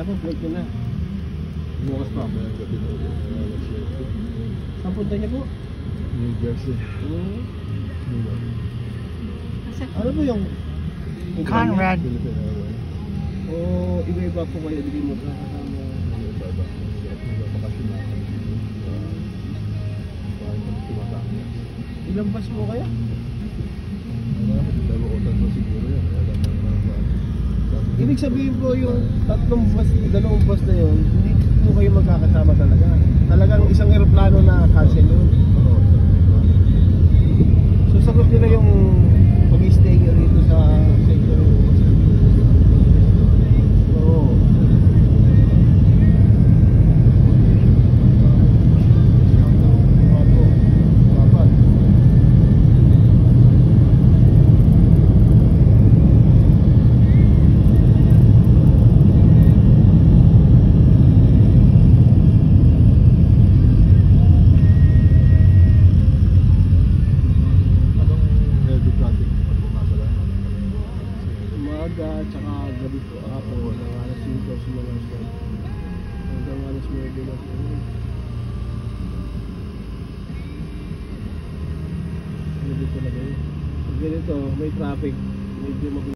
Tapos wait nyo na. Bukas pa. Saan punta niya po? New Jersey. Ano po yung Conrad. o iba-iba po kayo hindi mo kasama? Ilang bus po kayo? Ibig sabihin po yung dalawang bus na yun, hindi po kayo magkakasama talaga. Talagang isang eroplano na cancel yun. So sagot nila yung pag-stay nyo rito sa sector. Oo. Dapat. Umaga, tsaka gabi po ako ng alas 5 simulan siya hanggang alas 9 na po. Gabi talaga yun. Pag ganito, may traffic, medyo